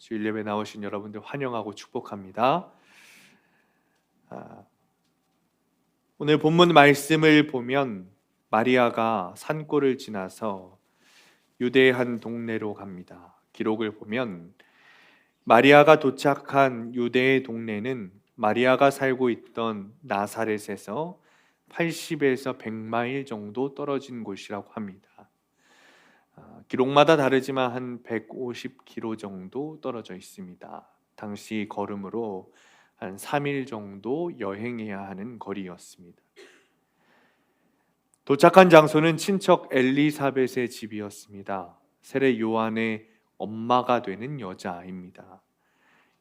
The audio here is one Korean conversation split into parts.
주일 예배 나오신 여러분들 환영하고 축복합니다. 오늘 본문 말씀을 보면 마리아가 산골을 지나서 유대의 한 동네로 갑니다. 기록을 보면 마리아가 도착한 유대의 동네는 마리아가 살고 있던 나사렛에서 80에서 100마일 정도 떨어진 곳이라고 합니다. 기록마다 다르지만 한 150km 정도 떨어져 있습니다. 당시 걸음으로 한 3일 정도 여행해야 하는 거리였습니다. 도착한 장소는 친척 엘리사벳의 집이었습니다. 세례 요한의 엄마가 되는 여자아이입니다.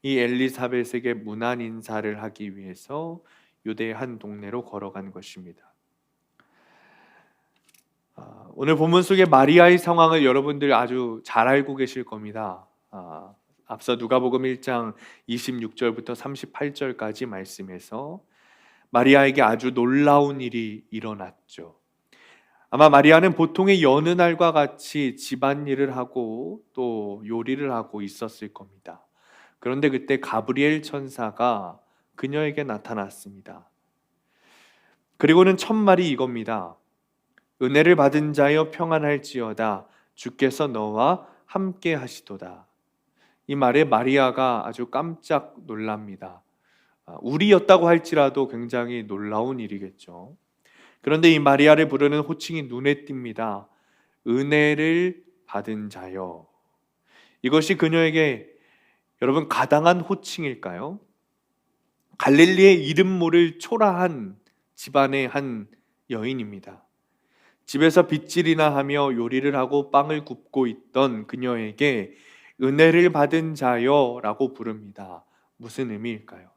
이 엘리사벳에게 문안 인사를 하기 위해서 유대의 한 동네로 걸어간 것입니다. 오늘 본문 속의 마리아의 상황을 여러분들 아주 잘 알고 계실 겁니다. 앞서 누가복음 1장 26절부터 38절까지 말씀에서 마리아에게 아주 놀라운 일이 일어났죠. 아마 마리아는 보통의 여느 날과 같이 집안일을 하고 또 요리를 하고 있었을 겁니다. 그런데 그때 가브리엘 천사가 그녀에게 나타났습니다. 그리고는 첫 말이 이겁니다. 은혜를 받은 자여 평안할지어다. 주께서 너와 함께 하시도다. 이 말에 마리아가 아주 깜짝 놀랍니다. 우리였다고 할지라도 굉장히 놀라운 일이겠죠. 그런데 이 마리아를 부르는 호칭이 눈에 띕니다. 은혜를 받은 자여. 이것이 그녀에게 여러분 가당한 호칭일까요? 갈릴리의 이름 모를 초라한 집안의 한 여인입니다. 집에서 빗질이나 하며 요리를 하고 빵을 굽고 있던 그녀에게 은혜를 받은 자여라고 부릅니다. 무슨 의미일까요?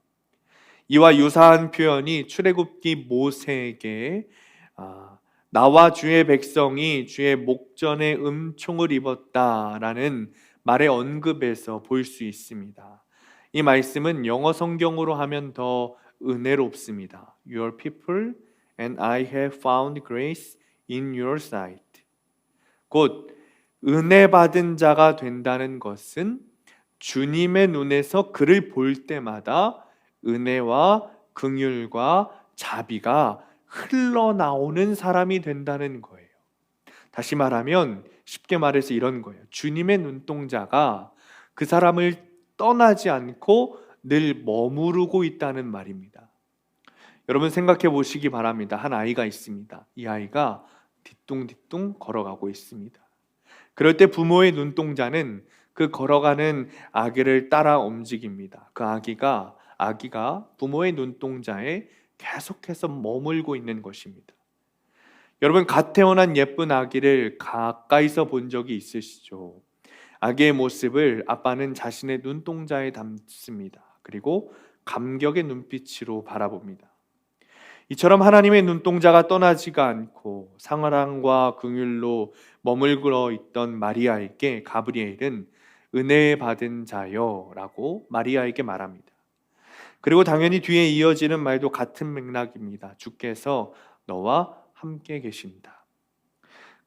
이와 유사한 표현이 출애굽기 모세에게 나와 주의 백성이 주의 목전에 은총을 입었다라는 말의 언급에서 볼 수 있습니다. 이 말씀은 영어 성경으로 하면 더 은혜롭습니다. Your people and I have found grace in your sight. 곧 은혜 받은 자가 된다는 것은 주님의 눈에서 그를 볼 때마다 은혜와 긍휼과 자비가 흘러나오는 사람이 된다는 거예요. 다시 말하면 쉽게 말해서 이런 거예요. 주님의 눈동자가 그 사람을 떠나지 않고 늘 머무르고 있다는 말입니다. 여러분 생각해 보시기 바랍니다. 한 아이가 있습니다. 이 아이가 뒤뚱뒤뚱 걸어가고 있습니다. 그럴 때 부모의 눈동자는 그 걸어가는 아기를 따라 움직입니다. 그 아기가 부모의 눈동자에 계속해서 머물고 있는 것입니다. 여러분 갓 태어난 예쁜 아기를 가까이서 본 적이 있으시죠? 아기의 모습을 아빠는 자신의 눈동자에 담습니다. 그리고 감격의 눈빛으로 바라봅니다. 이처럼 하나님의 눈동자가 떠나지가 않고 사랑과 긍휼로 머물러 있던 마리아에게 가브리엘은 은혜 받은 자여라고 마리아에게 말합니다. 그리고 당연히 뒤에 이어지는 말도 같은 맥락입니다. 주께서 너와 함께 계신다.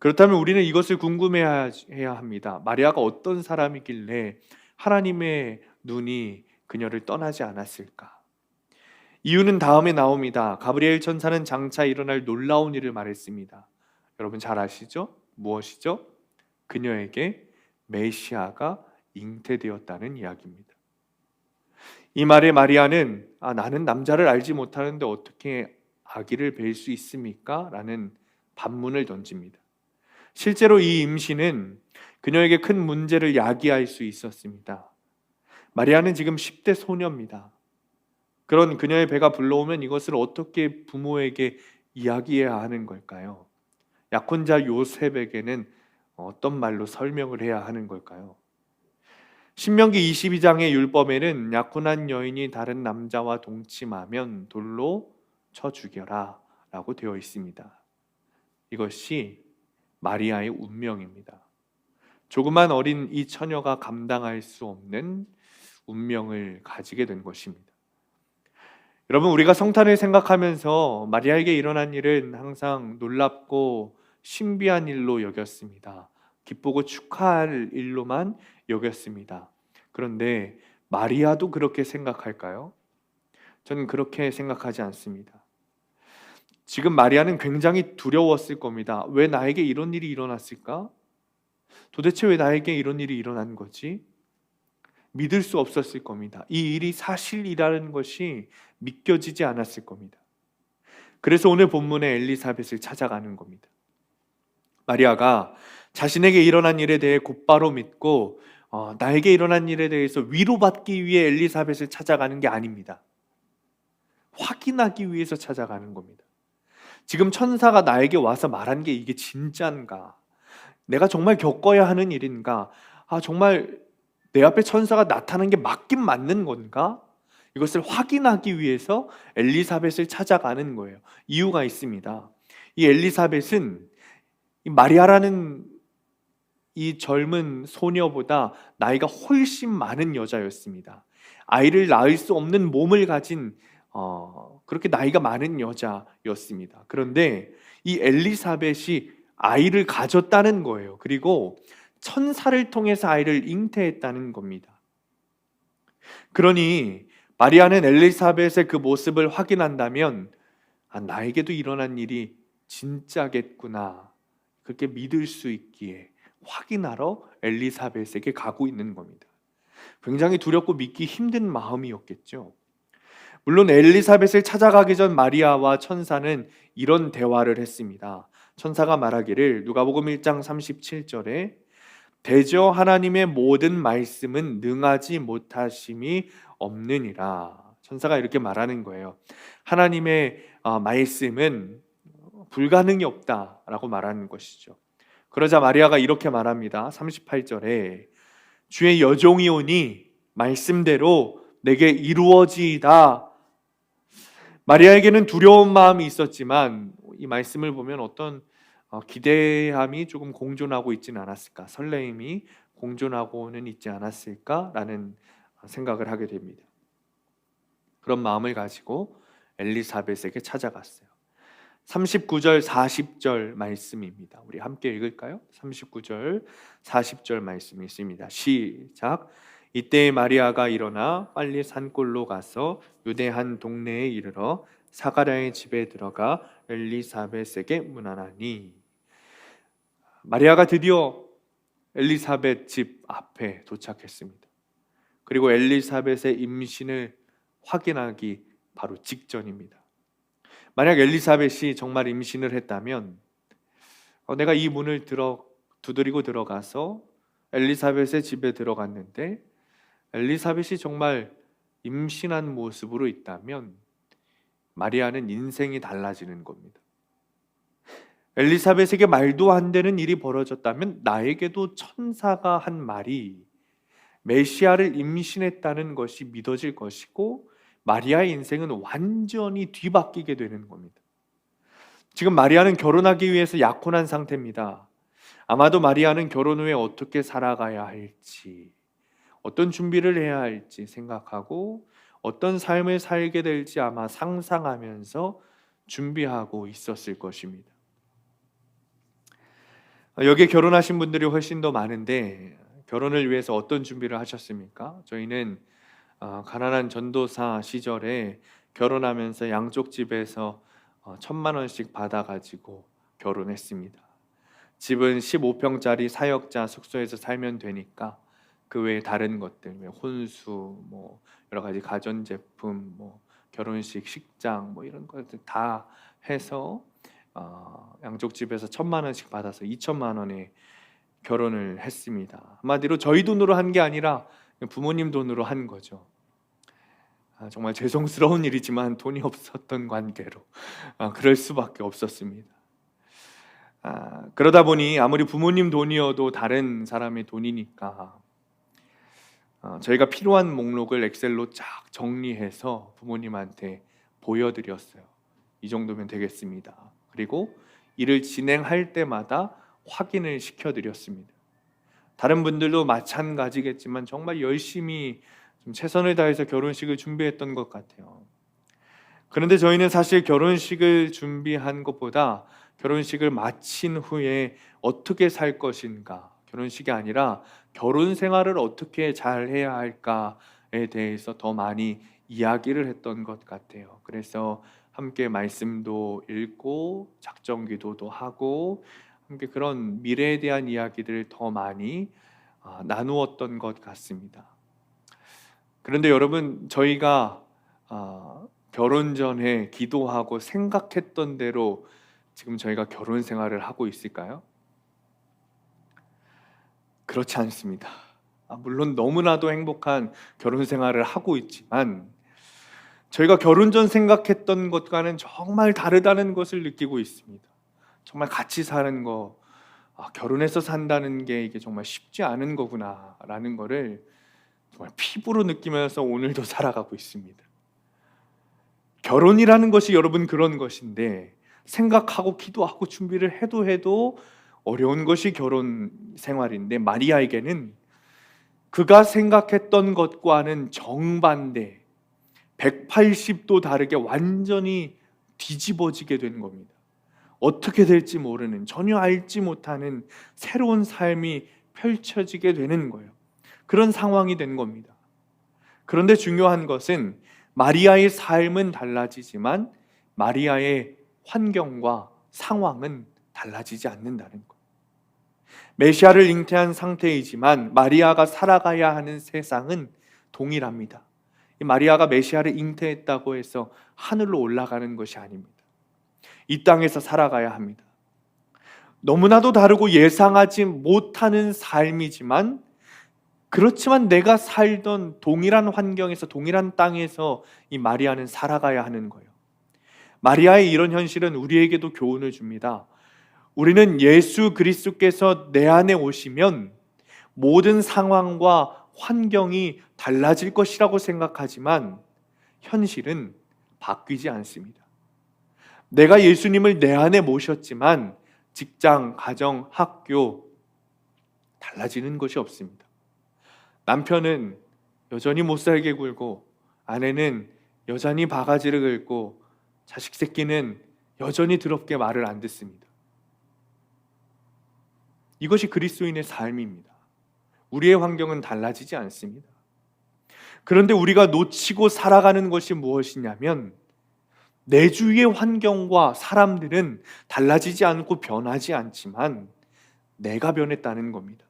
그렇다면 우리는 이것을 궁금해해야 합니다. 마리아가 어떤 사람이길래 하나님의 눈이 그녀를 떠나지 않았을까? 이유는 다음에 나옵니다. 가브리엘 천사는 장차 일어날 놀라운 일을 말했습니다. 여러분 잘 아시죠? 무엇이죠? 그녀에게 메시아가 잉태되었다는 이야기입니다. 이 말에 마리아는 나는 남자를 알지 못하는데 어떻게 아기를 뵐 수 있습니까? 라는 반문을 던집니다. 실제로 이 임신은 그녀에게 큰 문제를 야기할 수 있었습니다. 마리아는 지금 10대 소녀입니다. 그런 그녀의 배가 불러오면 이것을 어떻게 부모에게 이야기해야 하는 걸까요? 약혼자 요셉에게는 어떤 말로 설명을 해야 하는 걸까요? 신명기 22장의 율법에는 약혼한 여인이 다른 남자와 동침하면 돌로 쳐 죽여라 라고 되어 있습니다. 이것이 마리아의 운명입니다. 조그만 어린 이 처녀가 감당할 수 없는 운명을 가지게 된 것입니다. 여러분 우리가 성탄을 생각하면서 마리아에게 일어난 일은 항상 놀랍고 신비한 일로 여겼습니다. 기쁘고 축하할 일로만 여겼습니다. 그런데 마리아도 그렇게 생각할까요? 저는 그렇게 생각하지 않습니다. 지금 마리아는 굉장히 두려웠을 겁니다. 왜 나에게 이런 일이 일어났을까? 도대체 왜 나에게 이런 일이 일어난 거지? 믿을 수 없었을 겁니다. 이 일이 사실이라는 것이 믿겨지지 않았을 겁니다. 그래서 오늘 본문의 엘리사벳을 찾아가는 겁니다. 마리아가 자신에게 일어난 일에 대해 곧바로 믿고 나에게 일어난 일에 대해서 위로받기 위해 엘리사벳을 찾아가는 게 아닙니다. 확인하기 위해서 찾아가는 겁니다. 지금 천사가 나에게 와서 말한 게 이게 진짠가? 내가 정말 겪어야 하는 일인가? 정말 내 앞에 천사가 나타난 게 맞긴 맞는 건가? 이것을 확인하기 위해서 엘리사벳을 찾아가는 거예요. 이유가 있습니다. 이 엘리사벳은 이 마리아라는 이 젊은 소녀보다 나이가 훨씬 많은 여자였습니다. 아이를 낳을 수 없는 몸을 가진 그렇게 나이가 많은 여자였습니다. 그런데 이 엘리사벳이 아이를 가졌다는 거예요. 그리고 천사를 통해서 아이를 잉태했다는 겁니다. 그러니 마리아는 엘리사벳의 그 모습을 확인한다면 나에게도 일어난 일이 진짜겠구나, 그렇게 믿을 수 있기에 확인하러 엘리사벳에게 가고 있는 겁니다. 굉장히 두렵고 믿기 힘든 마음이었겠죠. 물론 엘리사벳을 찾아가기 전 마리아와 천사는 이런 대화를 했습니다. 천사가 말하기를, 누가복음 1장 37절에 대저 하나님의 모든 말씀은 능하지 못하심이 없느니라. 천사가 이렇게 말하는 거예요. 하나님의 말씀은 불가능이 없다라고 말하는 것이죠. 그러자 마리아가 이렇게 말합니다. 38절에 주의 여종이 오니 말씀대로 내게 이루어지이다. 마리아에게는 두려운 마음이 있었지만 이 말씀을 보면 어떤 기대함이 조금 공존하고 있지는 않았을까, 설레임이 공존하고는 있지 않았을까라는 생각을 하게 됩니다. 그런 마음을 가지고 엘리사벳에게 찾아갔어요. 39절 40절 말씀입니다. 우리 함께 읽을까요? 39절 40절 말씀이 있습니다. 시작. 이때 마리아가 일어나 빨리 산골로 가서 유대 한 동네에 이르러 사가랴의 집에 들어가 엘리사벳에게 문안하니. 마리아가 드디어 엘리사벳 집 앞에 도착했습니다. 그리고 엘리사벳의 임신을 확인하기 바로 직전입니다. 만약 엘리사벳이 정말 임신을 했다면 내가 이 문을 두드리고 들어가서 엘리사벳의 집에 들어갔는데 엘리사벳이 정말 임신한 모습으로 있다면 마리아는 인생이 달라지는 겁니다. 엘리사벳에게 말도 안 되는 일이 벌어졌다면 나에게도 천사가 한 말이 메시아를 임신했다는 것이 믿어질 것이고 마리아의 인생은 완전히 뒤바뀌게 되는 겁니다. 지금 마리아는 결혼하기 위해서 약혼한 상태입니다. 아마도 마리아는 결혼 후에 어떻게 살아가야 할지, 어떤 준비를 해야 할지 생각하고 어떤 삶을 살게 될지 아마 상상하면서 준비하고 있었을 것입니다. 여기에 결혼하신 분들이 훨씬 더 많은데 결혼을 위해서 어떤 준비를 하셨습니까? 저희는 가난한 전도사 시절에 결혼하면서 양쪽 집에서 1,000만 원씩 받아가지고 결혼했습니다. 집은 15평짜리 사역자 숙소에서 살면 되니까 그 외에 다른 것들, 혼수, 여러 가지 가전제품, 결혼식, 식장, 이런 것들 다 해서 양쪽 집에서 1,000만 원씩 받아서 2,000만 원에 결혼을 했습니다. 한마디로 저희 돈으로 한 게 아니라 부모님 돈으로 한 거죠. 정말 죄송스러운 일이지만 돈이 없었던 관계로 그럴 수밖에 없었습니다. 그러다 보니 아무리 부모님 돈이어도 다른 사람의 돈이니까 저희가 필요한 목록을 엑셀로 쫙 정리해서 부모님한테 보여드렸어요. 이 정도면 되겠습니다. 그리고 일을 진행할 때마다 확인을 시켜드렸습니다. 다른 분들도 마찬가지겠지만 정말 열심히 좀 최선을 다해서 결혼식을 준비했던 것 같아요. 그런데 저희는 사실 결혼식을 준비한 것보다 결혼식을 마친 후에 어떻게 살 것인가, 결혼식이 아니라 결혼 생활을 어떻게 잘 해야 할까에 대해서 더 많이 이야기를 했던 것 같아요. 그래서 함께 말씀도 읽고 작정 기도도 하고 함께 그런 미래에 대한 이야기들을 더 많이 나누었던 것 같습니다. 그런데 여러분, 저희가 결혼 전에 기도하고 생각했던 대로 지금 저희가 결혼 생활을 하고 있을까요? 그렇지 않습니다. 물론 너무나도 행복한 결혼 생활을 하고 있지만 저희가 결혼 전 생각했던 것과는 정말 다르다는 것을 느끼고 있습니다. 정말 같이 사는 거, 결혼해서 산다는 게 이게 정말 쉽지 않은 거구나라는 거를 정말 피부로 느끼면서 오늘도 살아가고 있습니다. 결혼이라는 것이 여러분 그런 것인데 생각하고 기도하고 준비를 해도 어려운 것이 결혼 생활인데, 마리아에게는 그가 생각했던 것과는 정반대 180도 다르게 완전히 뒤집어지게 된 겁니다. 어떻게 될지 모르는, 전혀 알지 못하는 새로운 삶이 펼쳐지게 되는 거예요. 그런 상황이 된 겁니다. 그런데 중요한 것은 마리아의 삶은 달라지지만 마리아의 환경과 상황은 달라지지 않는다는 것. 메시아를 잉태한 상태이지만 마리아가 살아가야 하는 세상은 동일합니다. 마리아가 메시아를 잉태했다고 해서 하늘로 올라가는 것이 아닙니다. 이 땅에서 살아가야 합니다. 너무나도 다르고 예상하지 못하는 삶이지만, 그렇지만 내가 살던 동일한 환경에서, 동일한 땅에서 이 마리아는 살아가야 하는 거예요. 마리아의 이런 현실은 우리에게도 교훈을 줍니다. 우리는 예수 그리스도께서 내 안에 오시면 모든 상황과 환경이 달라질 것이라고 생각하지만 현실은 바뀌지 않습니다. 내가 예수님을 내 안에 모셨지만 직장, 가정, 학교 달라지는 것이 없습니다. 남편은 여전히 못살게 굴고, 아내는 여전히 바가지를 긁고, 자식 새끼는 여전히 더럽게 말을 안 듣습니다. 이것이 그리스도인의 삶입니다. 우리의 환경은 달라지지 않습니다. 그런데 우리가 놓치고 살아가는 것이 무엇이냐면, 내 주위의 환경과 사람들은 달라지지 않고 변하지 않지만 내가 변했다는 겁니다.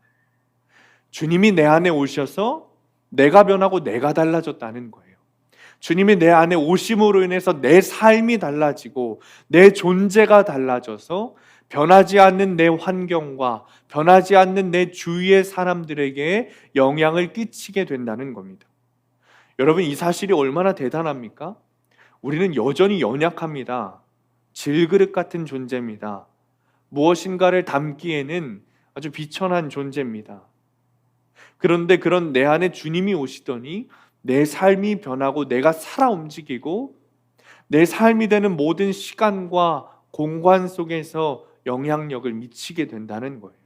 주님이 내 안에 오셔서 내가 변하고 내가 달라졌다는 거예요. 주님이 내 안에 오심으로 인해서 내 삶이 달라지고 내 존재가 달라져서 변하지 않는 내 환경과 변하지 않는 내 주위의 사람들에게 영향을 끼치게 된다는 겁니다. 여러분, 이 사실이 얼마나 대단합니까? 우리는 여전히 연약합니다. 질그릇 같은 존재입니다. 무엇인가를 담기에는 아주 비천한 존재입니다. 그런데 그런 내 안에 주님이 오시더니 내 삶이 변하고 내가 살아 움직이고 내 삶이 되는 모든 시간과 공간 속에서 영향력을 미치게 된다는 거예요.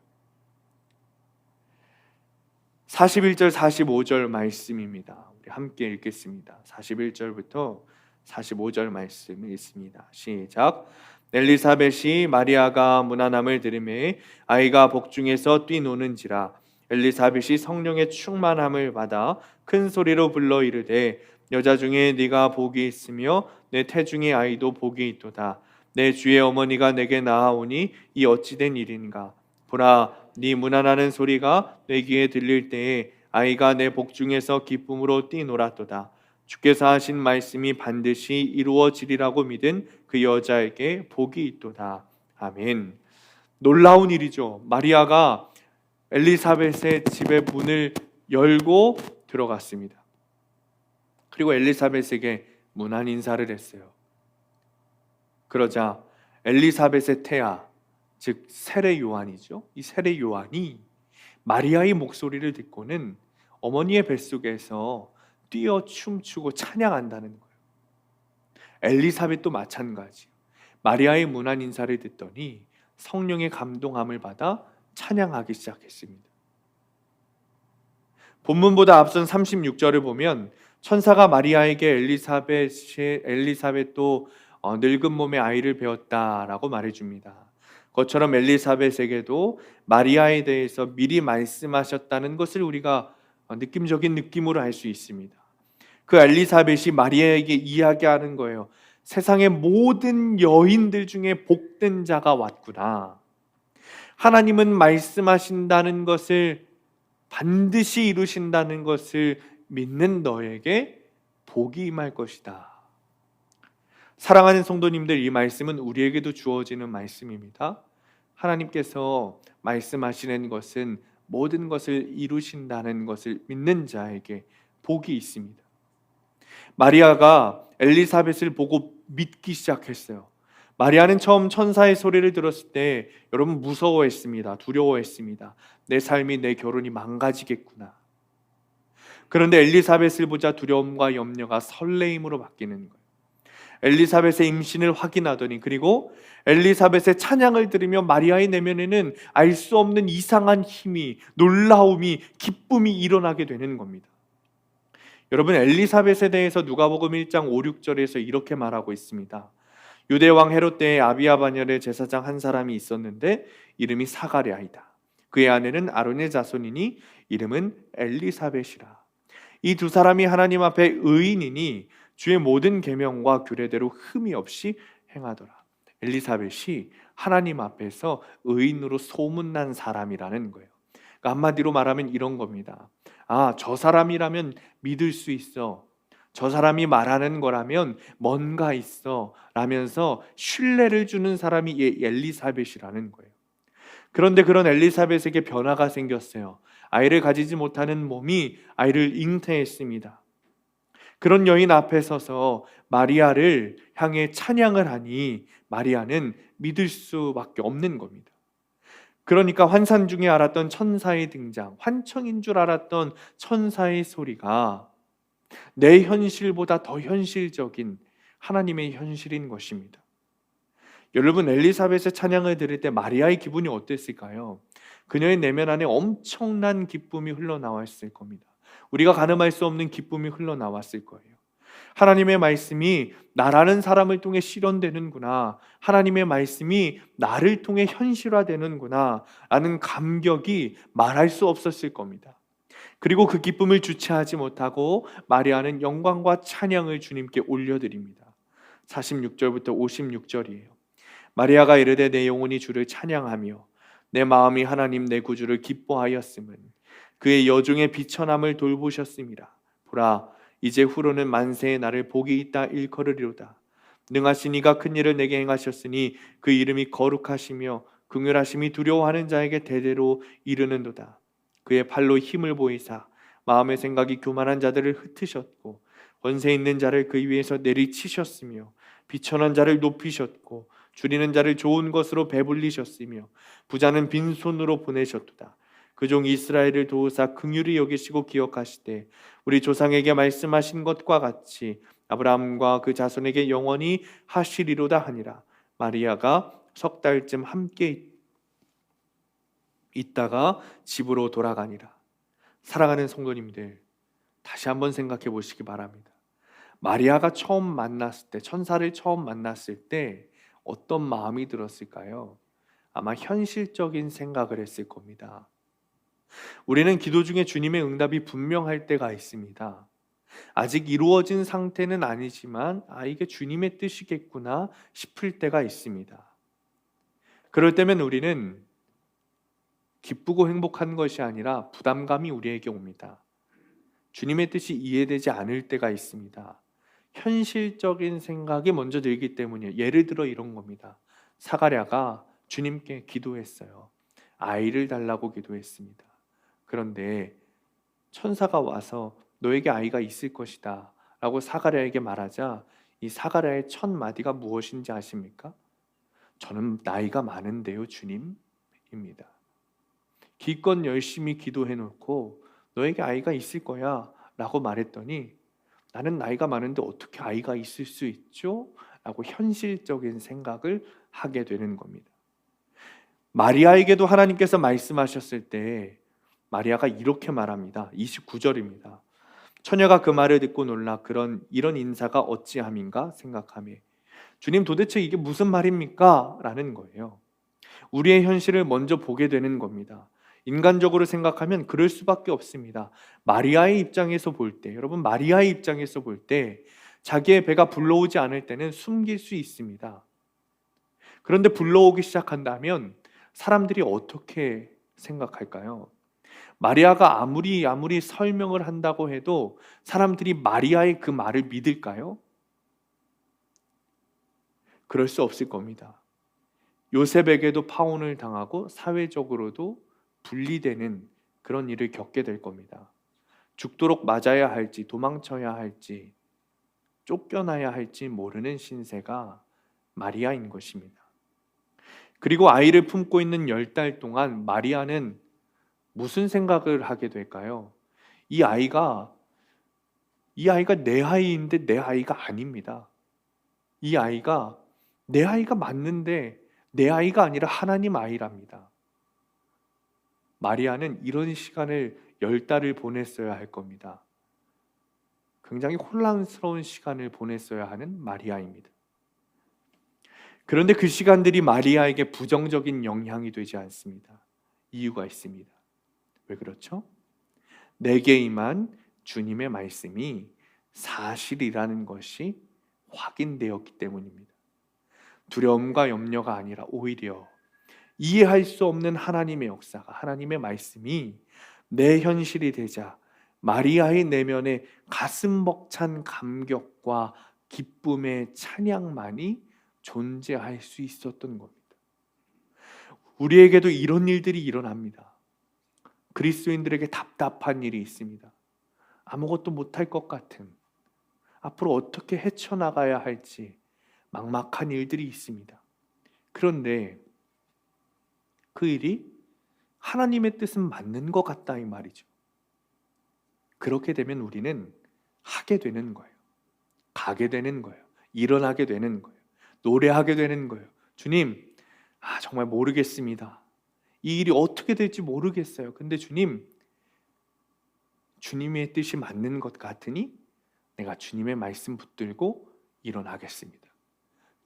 41절 45절 말씀입니다. 우리 함께 읽겠습니다. 41절부터 45절 말씀을 읽습니다. 시작. 엘리사벳이 마리아가 문안함을 들으매 아이가 복중에서 뛰노는지라. 엘리사벳이 성령의 충만함을 받아 큰 소리로 불러 이르되 여자 중에 네가 복이 있으며 내 태중의 아이도 복이 있도다. 내 주의 어머니가 내게 나아오니 이 어찌된 일인가. 보라, 네 문안하는 소리가 내 귀에 들릴 때에 아이가 내 복중에서 기쁨으로 뛰놀았도다. 주께서 하신 말씀이 반드시 이루어지리라고 믿은 그 여자에게 복이 있도다. 아멘. 놀라운 일이죠. 마리아가 엘리사벳의 집의 문을 열고 들어갔습니다. 그리고 엘리사벳에게 문안 인사를 했어요. 그러자 엘리사벳의 태아, 즉 세례 요한이죠. 이 세례 요한이 마리아의 목소리를 듣고는 어머니의 뱃속에서 뛰어 춤추고 찬양한다는 거예요. 엘리사벳도 마찬가지예요. 마리아의 문안 인사를 듣더니 성령의 감동함을 받아 찬양하기 시작했습니다. 본문보다 앞선 36절을 보면 천사가 마리아에게 엘리사벳도 늙은 몸에 아이를 배웠다라고 말해줍니다. 그것처럼 엘리사벳에게도 마리아에 대해서 미리 말씀하셨다는 것을 우리가 느낌적인 느낌으로 알 수 있습니다. 그 엘리사벳이 마리아에게 이야기하는 거예요. 세상의 모든 여인들 중에 복된 자가 왔구나. 하나님은 말씀하신다는 것을 반드시 이루신다는 것을 믿는 너에게 복이 임할 것이다. 사랑하는 성도님들, 이 말씀은 우리에게도 주어지는 말씀입니다. 하나님께서 말씀하시는 것은 모든 것을 이루신다는 것을 믿는 자에게 복이 있습니다. 마리아가 엘리사벳을 보고 믿기 시작했어요. 마리아는 처음 천사의 소리를 들었을 때 여러분 무서워했습니다. 두려워했습니다. 내 삶이, 내 결혼이 망가지겠구나. 그런데 엘리사벳을 보자 두려움과 염려가 설레임으로 바뀌는 거예요. 엘리사벳의 임신을 확인하더니, 그리고 엘리사벳의 찬양을 들으며 마리아의 내면에는 알 수 없는 이상한 힘이, 놀라움이, 기쁨이 일어나게 되는 겁니다. 여러분, 엘리사벳에 대해서 누가복음 1장 5, 6절에서 이렇게 말하고 있습니다. 유대왕 헤롯 때에 아비야 반열의 제사장 한 사람이 있었는데 이름이 사가랴이다. 그의 아내는 아론의 자손이니 이름은 엘리사벳이라. 이 두 사람이 하나님 앞에 의인이니 주의 모든 계명과 규례대로 흠이 없이 행하더라. 엘리사벳이 하나님 앞에서 의인으로 소문난 사람이라는 거예요. 그러니까 한마디로 말하면 이런 겁니다. 저 사람이라면 믿을 수 있어. 저 사람이 말하는 거라면 뭔가 있어 라면서 신뢰를 주는 사람이 엘리사벳이라는 거예요. 그런데 그런 엘리사벳에게 변화가 생겼어요. 아이를 가지지 못하는 몸이 아이를 잉태했습니다. 그런 여인 앞에 서서 마리아를 향해 찬양을 하니 마리아는 믿을 수밖에 없는 겁니다. 그러니까 환상 중에 알았던 천사의 등장, 환청인 줄 알았던 천사의 소리가 내 현실보다 더 현실적인 하나님의 현실인 것입니다. 여러분, 엘리사벳의 찬양을 들을 때 마리아의 기분이 어땠을까요? 그녀의 내면 안에 엄청난 기쁨이 흘러나왔을 겁니다. 우리가 가늠할 수 없는 기쁨이 흘러나왔을 거예요. 하나님의 말씀이 나라는 사람을 통해 실현되는구나, 하나님의 말씀이 나를 통해 현실화되는구나 라는 감격이 말할 수 없었을 겁니다. 그리고 그 기쁨을 주체하지 못하고 마리아는 영광과 찬양을 주님께 올려드립니다. 46절부터 56절이에요. 마리아가 이르되 내 영혼이 주를 찬양하며 내 마음이 하나님 내 구주를 기뻐하였음은 그의 여중의 비천함을 돌보셨음이라. 보라, 이제 후로는 만세의 나를 복이 있다 일컬으리로다. 능하신 이가 큰 일을 내게 행하셨으니 그 이름이 거룩하시며 긍휼하심이 두려워하는 자에게 대대로 이르는도다. 그의 팔로 힘을 보이사 마음의 생각이 교만한 자들을 흩으셨고 권세 있는 자를 그 위에서 내리치셨으며 비천한 자를 높이셨고 줄이는 자를 좋은 것으로 배불리셨으며 부자는 빈손으로 보내셨도다. 그 종 이스라엘을 도우사 긍휼히 여기시고 기억하시되 우리 조상에게 말씀하신 것과 같이 아브라함과 그 자손에게 영원히 하시리로다 하니라. 마리아가 석 달쯤 함께 있다가 집으로 돌아가니라. 사랑하는 성도님들, 다시 한번 생각해 보시기 바랍니다. 마리아가 처음 만났을 때, 천사를 처음 만났을 때 어떤 마음이 들었을까요? 아마 현실적인 생각을 했을 겁니다. 우리는 기도 중에 주님의 응답이 분명할 때가 있습니다. 아직 이루어진 상태는 아니지만 이게 주님의 뜻이겠구나 싶을 때가 있습니다. 그럴 때면 우리는 기쁘고 행복한 것이 아니라 부담감이 우리에게 옵니다. 주님의 뜻이 이해되지 않을 때가 있습니다. 현실적인 생각이 먼저 들기 때문이에요. 예를 들어 이런 겁니다. 사가랴가 주님께 기도했어요. 아이를 달라고 기도했습니다. 그런데 천사가 와서 너에게 아이가 있을 것이다 라고 사가랴에게 말하자 이 사가랴의 첫 마디가 무엇인지 아십니까? 저는 나이가 많은데요 주님입니다. 기껏 열심히 기도해놓고 너에게 아이가 있을 거야 라고 말했더니 나는 나이가 많은데 어떻게 아이가 있을 수 있죠? 라고 현실적인 생각을 하게 되는 겁니다. 마리아에게도 하나님께서 말씀하셨을 때 마리아가 이렇게 말합니다. 29절입니다. 처녀가 그 말을 듣고 놀라 이런 인사가 어찌함인가 생각하며 주님 도대체 이게 무슨 말입니까? 라는 거예요. 우리의 현실을 먼저 보게 되는 겁니다. 인간적으로 생각하면 그럴 수밖에 없습니다. 마리아의 입장에서 볼 때, 여러분 마리아의 입장에서 볼 때 자기의 배가 불러오지 않을 때는 숨길 수 있습니다. 그런데 불러오기 시작한다면 사람들이 어떻게 생각할까요? 마리아가 아무리 설명을 한다고 해도 사람들이 마리아의 그 말을 믿을까요? 그럴 수 없을 겁니다. 요셉에게도 파혼을 당하고 사회적으로도 분리되는 그런 일을 겪게 될 겁니다. 죽도록 맞아야 할지 도망쳐야 할지 쫓겨나야 할지 모르는 신세가 마리아인 것입니다. 그리고 아이를 품고 있는 10달 동안 마리아는 무슨 생각을 하게 될까요? 이 아이가 내 아이인데 내 아이가 아닙니다. 이 아이가 내 아이가 맞는데 내 아이가 아니라 하나님 아이랍니다. 마리아는 이런 시간을 10달을 보냈어야 할 겁니다. 굉장히 혼란스러운 시간을 보냈어야 하는 마리아입니다. 그런데 그 시간들이 마리아에게 부정적인 영향이 되지 않습니다. 이유가 있습니다. 왜 그렇죠? 내게 임한 주님의 말씀이 사실이라는 것이 확인되었기 때문입니다. 두려움과 염려가 아니라 오히려 이해할 수 없는 하나님의 역사가, 하나님의 말씀이 내 현실이 되자 마리아의 내면에 가슴 벅찬 감격과 기쁨의 찬양만이 존재할 수 있었던 겁니다. 우리에게도 이런 일들이 일어납니다. 그리스도인들에게 답답한 일이 있습니다. 아무것도 못할 것 같은, 앞으로 어떻게 헤쳐나가야 할지 막막한 일들이 있습니다. 그런데 그 일이 하나님의 뜻은 맞는 것 같다 이 말이죠. 그렇게 되면 우리는 하게 되는 거예요. 가게 되는 거예요. 일어나게 되는 거예요. 노래하게 되는 거예요. 주님, 정말 모르겠습니다. 이 일이 어떻게 될지 모르겠어요. 근데 주님, 주님의 뜻이 맞는 것 같으니 내가 주님의 말씀 붙들고 일어나겠습니다.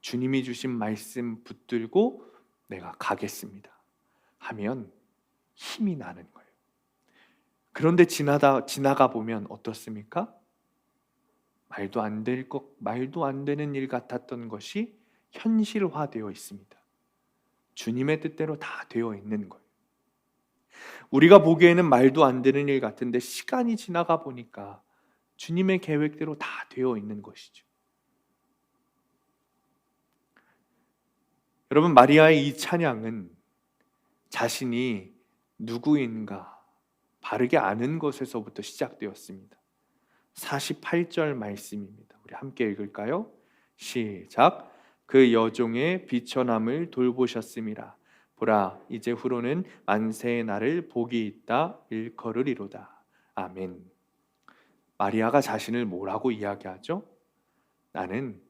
주님이 주신 말씀 붙들고 내가 가겠습니다. 하면 힘이 나는 거예요. 그런데 지나가 보면 어떻습니까? 말도 안 되는 일 같았던 것이 현실화되어 있습니다. 주님의 뜻대로 다 되어 있는 거예요. 우리가 보기에는 말도 안 되는 일 같은데 시간이 지나가 보니까 주님의 계획대로 다 되어 있는 것이죠. 여러분, 마리아의 이 찬양은 자신이 누구인가 바르게 아는 것에서부터 시작되었습니다. 48절 말씀입니다. 우리 함께 읽을까요? 시작. 그 여종의 비천함을 돌보셨음이라. 보라, 이제 후로는 만세의 날을 복이 있다 일컬으리로다. 아멘. 마리아가 자신을 뭐라고 이야기하죠? 나는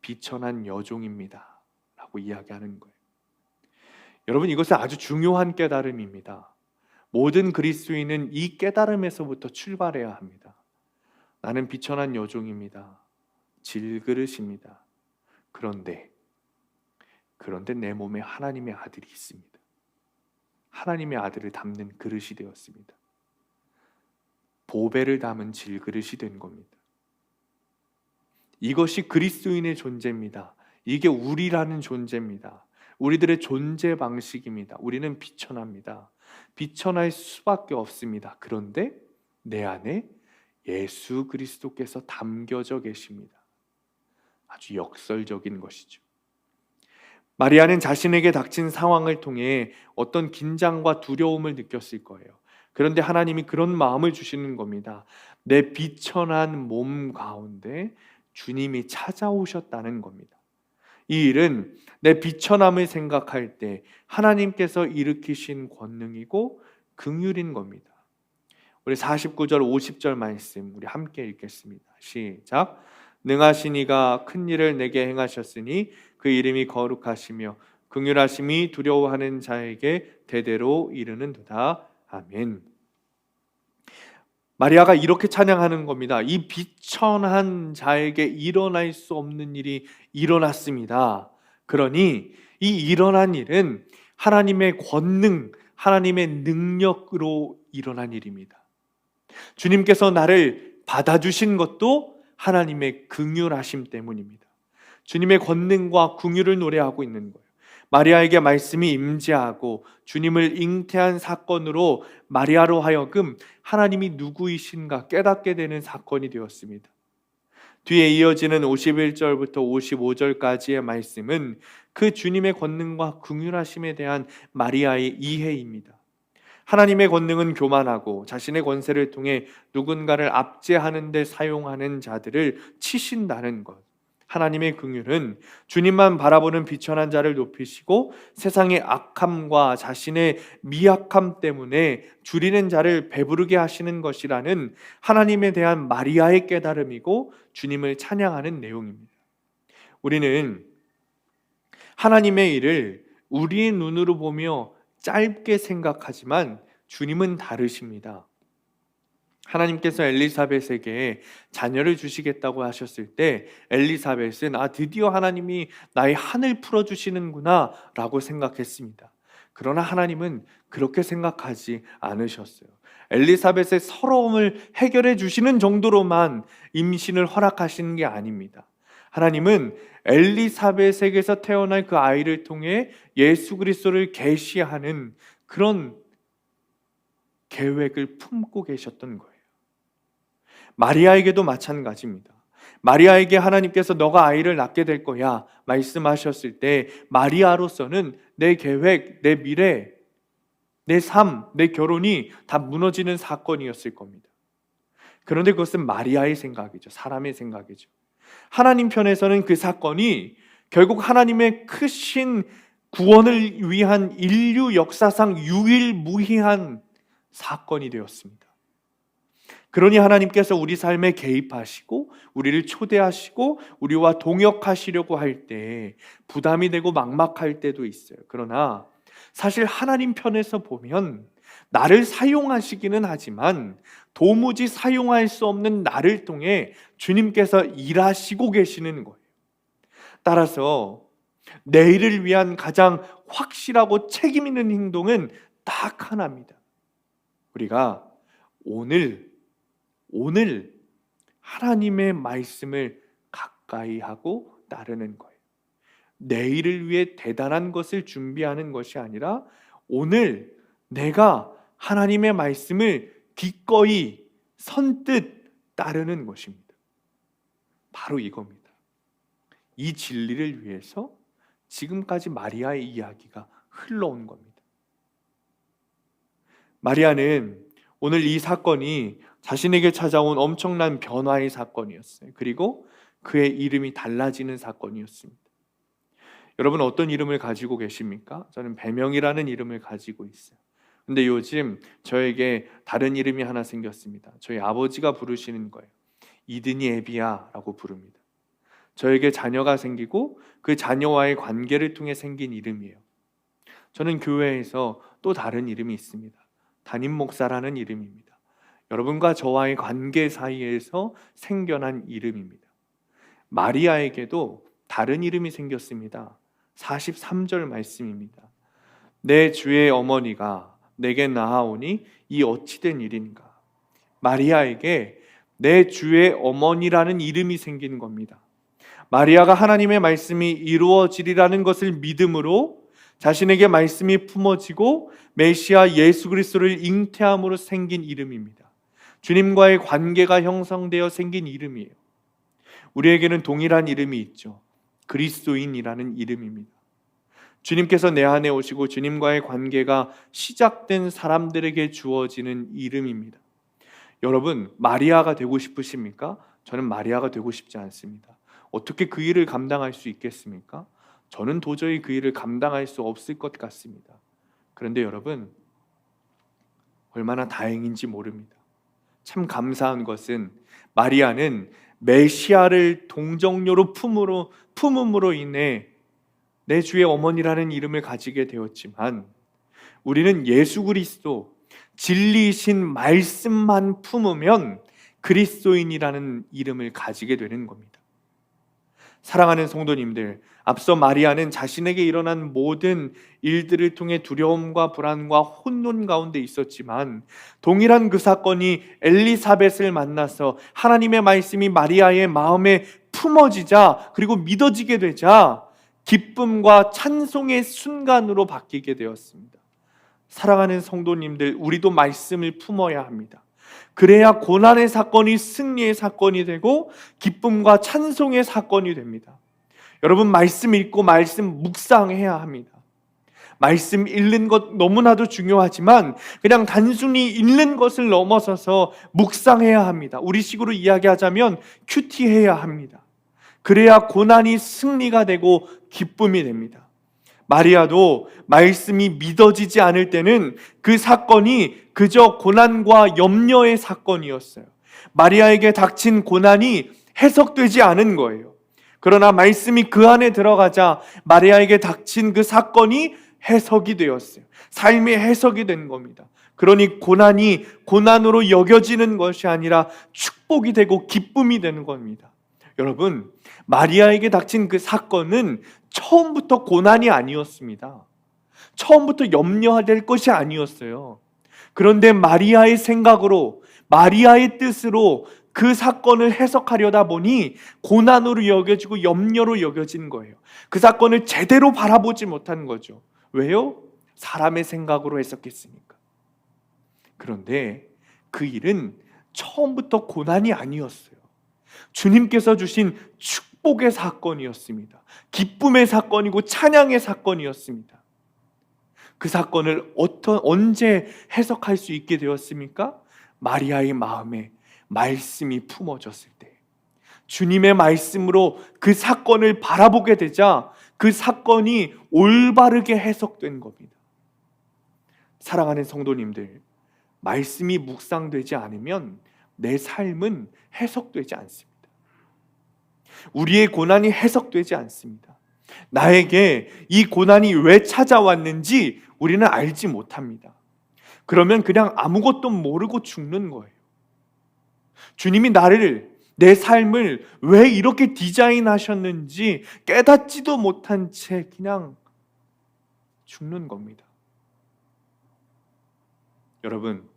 비천한 여종입니다 라고 이야기하는 거예요. 여러분, 이것은 아주 중요한 깨달음입니다. 모든 그리스도인은 이 깨달음에서부터 출발해야 합니다. 나는 비천한 여종입니다. 질그릇입니다. 그런데 내 몸에 하나님의 아들이 있습니다. 하나님의 아들을 담는 그릇이 되었습니다. 보배를 담은 질그릇이 된 겁니다. 이것이 그리스도인의 존재입니다. 이게 우리라는 존재입니다. 우리들의 존재 방식입니다. 우리는 비천합니다. 비천할 수밖에 없습니다. 그런데 내 안에 예수 그리스도께서 담겨져 계십니다. 아주 역설적인 것이죠. 마리아는 자신에게 닥친 상황을 통해 어떤 긴장과 두려움을 느꼈을 거예요. 그런데 하나님이 그런 마음을 주시는 겁니다. 내 비천한 몸 가운데 주님이 찾아오셨다는 겁니다. 이 일은 내 비천함을 생각할 때 하나님께서 일으키신 권능이고 긍휼인 겁니다. 우리 49절 50절 말씀 우리 함께 읽겠습니다. 시작. 능하신 이가 큰 일을 내게 행하셨으니 그 이름이 거룩하시며 긍휼하심이 두려워하는 자에게 대대로 이르는도다. 아멘. 마리아가 이렇게 찬양하는 겁니다. 이 비천한 자에게 일어날 수 없는 일이 일어났습니다. 그러니 이 일어난 일은 하나님의 권능, 하나님의 능력으로 일어난 일입니다. 주님께서 나를 받아주신 것도 하나님의 긍휼하심 때문입니다. 주님의 권능과 긍휼을 노래하고 있는 거예요. 마리아에게 말씀이 임재하고 주님을 잉태한 사건으로 마리아로 하여금 하나님이 누구이신가 깨닫게 되는 사건이 되었습니다. 뒤에 이어지는 51절부터 55절까지의 말씀은 그 주님의 권능과 긍휼하심에 대한 마리아의 이해입니다. 하나님의 권능은 교만하고 자신의 권세를 통해 누군가를 압제하는 데 사용하는 자들을 치신다는 것. 하나님의 긍휼은 주님만 바라보는 비천한 자를 높이시고 세상의 악함과 자신의 미약함 때문에 줄이는 자를 배부르게 하시는 것이라는 하나님에 대한 마리아의 깨달음이고 주님을 찬양하는 내용입니다. 우리는 하나님의 일을 우리의 눈으로 보며 짧게 생각하지만 주님은 다르십니다. 하나님께서 엘리사벳에게 자녀를 주시겠다고 하셨을 때 엘리사벳은 드디어 하나님이 나의 한을 풀어주시는구나 라고 생각했습니다. 그러나 하나님은 그렇게 생각하지 않으셨어요. 엘리사벳의 서러움을 해결해 주시는 정도로만 임신을 허락하시는 게 아닙니다. 하나님은 엘리사벳에게서 태어날 그 아이를 통해 예수 그리스도를 계시하는 그런 계획을 품고 계셨던 거예요. 마리아에게도 마찬가지입니다. 마리아에게 하나님께서 너가 아이를 낳게 될 거야 말씀하셨을 때 마리아로서는 내 계획, 내 미래, 내 삶, 내 결혼이 다 무너지는 사건이었을 겁니다. 그런데 그것은 마리아의 생각이죠. 사람의 생각이죠. 하나님 편에서는 그 사건이 결국 하나님의 크신 구원을 위한 인류 역사상 유일무이한 사건이 되었습니다. 그러니 하나님께서 우리 삶에 개입하시고 우리를 초대하시고 우리와 동역하시려고 할 때 부담이 되고 막막할 때도 있어요. 그러나 사실 하나님 편에서 보면 나를 사용하시기는 하지만 도무지 사용할 수 없는 나를 통해 주님께서 일하시고 계시는 거예요. 따라서 내일을 위한 가장 확실하고 책임 있는 행동은 딱 하나입니다. 우리가 오늘 하나님의 말씀을 가까이 하고 따르는 거예요. 내일을 위해 대단한 것을 준비하는 것이 아니라 오늘 내가 하나님의 말씀을 기꺼이 선뜻 따르는 것입니다. 바로 이겁니다. 이 진리를 위해서 지금까지 마리아의 이야기가 흘러온 겁니다. 마리아는 오늘 이 사건이 자신에게 찾아온 엄청난 변화의 사건이었어요. 그리고 그의 이름이 달라지는 사건이었습니다. 여러분 어떤 이름을 가지고 계십니까? 저는 배명이라는 이름을 가지고 있어요. 근데 요즘 저에게 다른 이름이 하나 생겼습니다. 저희 아버지가 부르시는 거예요. 이든이 애비야라고 부릅니다. 저에게 자녀가 생기고 그 자녀와의 관계를 통해 생긴 이름이에요. 저는 교회에서 또 다른 이름이 있습니다. 담임 목사라는 이름입니다. 여러분과 저와의 관계 사이에서 생겨난 이름입니다. 마리아에게도 다른 이름이 생겼습니다. 43절 말씀입니다. 내 주의 어머니가 내게 나아오니 이 어찌된 일인가. 마리아에게 내 주의 어머니라는 이름이 생기는 겁니다. 마리아가 하나님의 말씀이 이루어지리라는 것을 믿음으로 자신에게 말씀이 품어지고 메시아 예수 그리스도를 잉태함으로 생긴 이름입니다. 주님과의 관계가 형성되어 생긴 이름이에요. 우리에게는 동일한 이름이 있죠. 그리스도인이라는 이름입니다. 주님께서 내 안에 오시고 주님과의 관계가 시작된 사람들에게 주어지는 이름입니다. 여러분 마리아가 되고 싶으십니까? 저는 마리아가 되고 싶지 않습니다. 어떻게 그 일을 감당할 수 있겠습니까? 저는 도저히 그 일을 감당할 수 없을 것 같습니다. 그런데 여러분 얼마나 다행인지 모릅니다. 참 감사한 것은 마리아는 메시아를 동정녀로 품음으로 인해 내 주의 어머니라는 이름을 가지게 되었지만 우리는 예수 그리스도 진리이신 말씀만 품으면 그리스도인이라는 이름을 가지게 되는 겁니다. 사랑하는 성도님들, 앞서 마리아는 자신에게 일어난 모든 일들을 통해 두려움과 불안과 혼돈 가운데 있었지만, 동일한 그 사건이 엘리사벳을 만나서 하나님의 말씀이 마리아의 마음에 품어지자, 그리고 믿어지게 되자 기쁨과 찬송의 순간으로 바뀌게 되었습니다. 사랑하는 성도님들, 우리도 말씀을 품어야 합니다. 그래야 고난의 사건이 승리의 사건이 되고 기쁨과 찬송의 사건이 됩니다. 여러분, 말씀 읽고 말씀 묵상해야 합니다. 말씀 읽는 것 너무나도 중요하지만 그냥 단순히 읽는 것을 넘어서서 묵상해야 합니다. 우리식으로 이야기하자면 큐티해야 합니다. 그래야 고난이 승리가 되고 기쁨이 됩니다. 마리아도 말씀이 믿어지지 않을 때는 그 사건이 그저 고난과 염려의 사건이었어요. 마리아에게 닥친 고난이 해석되지 않은 거예요. 그러나 말씀이 그 안에 들어가자 마리아에게 닥친 그 사건이 해석이 되었어요. 삶의 해석이 된 겁니다. 그러니 고난이 고난으로 여겨지는 것이 아니라 축복이 되고 기쁨이 되는 겁니다. 여러분, 마리아에게 닥친 그 사건은 처음부터 고난이 아니었습니다. 처음부터 염려될 것이 아니었어요. 그런데 마리아의 생각으로, 마리아의 뜻으로 그 사건을 해석하려다 보니 고난으로 여겨지고 염려로 여겨진 거예요. 그 사건을 제대로 바라보지 못한 거죠. 왜요? 사람의 생각으로 해석했으니까. 그런데 그 일은 처음부터 고난이 아니었어요. 주님께서 주신 축복의 사건이었습니다. 기쁨의 사건이고 찬양의 사건이었습니다. 그 사건을 언제 해석할 수 있게 되었습니까? 마리아의 마음에 말씀이 품어졌을 때, 주님의 말씀으로 그 사건을 바라보게 되자 그 사건이 올바르게 해석된 겁니다. 사랑하는 성도님들, 말씀이 묵상되지 않으면 내 삶은 해석되지 않습니다. 우리의 고난이 해석되지 않습니다. 나에게 이 고난이 왜 찾아왔는지 우리는 알지 못합니다. 그러면 그냥 아무것도 모르고 죽는 거예요. 주님이 내 삶을 왜 이렇게 디자인하셨는지 깨닫지도 못한 채 그냥 죽는 겁니다. 여러분,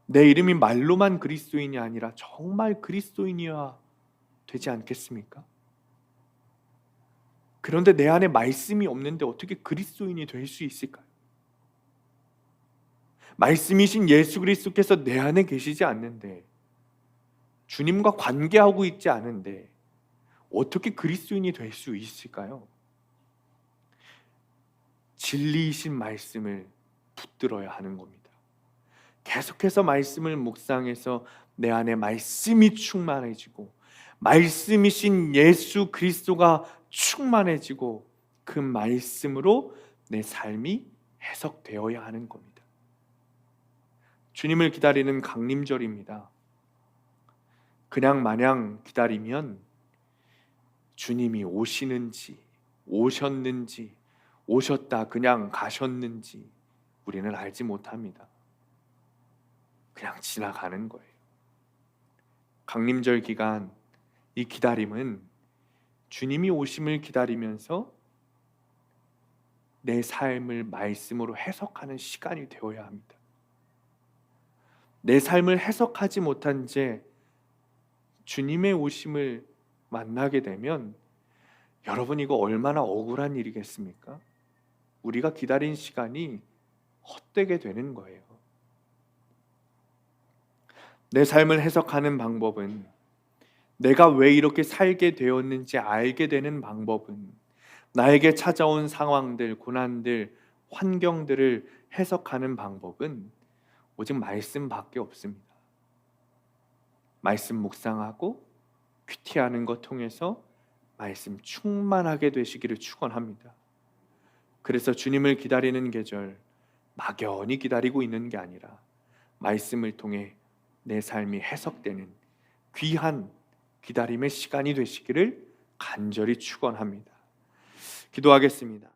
내 이름이 말로만 그리스도인이 아니라 정말 그리스도인이어야 되지 않겠습니까? 그런데 내 안에 말씀이 없는데 어떻게 그리스도인이 될 수 있을까요? 말씀이신 예수 그리스도께서 내 안에 계시지 않는데, 주님과 관계하고 있지 않은데 어떻게 그리스도인이 될 수 있을까요? 진리이신 말씀을 붙들어야 하는 겁니다. 계속해서 말씀을 묵상해서 내 안에 말씀이 충만해지고 말씀이신 예수 그리스도가 충만해지고 그 말씀으로 내 삶이 해석되어야 하는 겁니다. 주님을 기다리는 강림절입니다. 그냥 마냥 기다리면 주님이 오시는지, 오셨는지, 오셨다 그냥 가셨는지 우리는 알지 못합니다. 그냥 지나가는 거예요. 강림절 기간, 이 기다림은 주님이 오심을 기다리면서 내 삶을 말씀으로 해석하는 시간이 되어야 합니다. 내 삶을 해석하지 못한 채 주님의 오심을 만나게 되면 여러분, 이거 얼마나 억울한 일이겠습니까? 우리가 기다린 시간이 헛되게 되는 거예요. 내 삶을 해석하는 방법은, 내가 왜 이렇게 살게 되었는지 알게 되는 방법은, 나에게 찾아온 상황들, 고난들, 환경들을 해석하는 방법은 오직 말씀밖에 없습니다. 말씀 묵상하고 큐티하는 것 통해서 말씀 충만하게 되시기를 축원합니다. 그래서 주님을 기다리는 계절, 막연히 기다리고 있는 게 아니라 말씀을 통해 내 삶이 해석되는 귀한 기다림의 시간이 되시기를 간절히 축원합니다. 기도하겠습니다.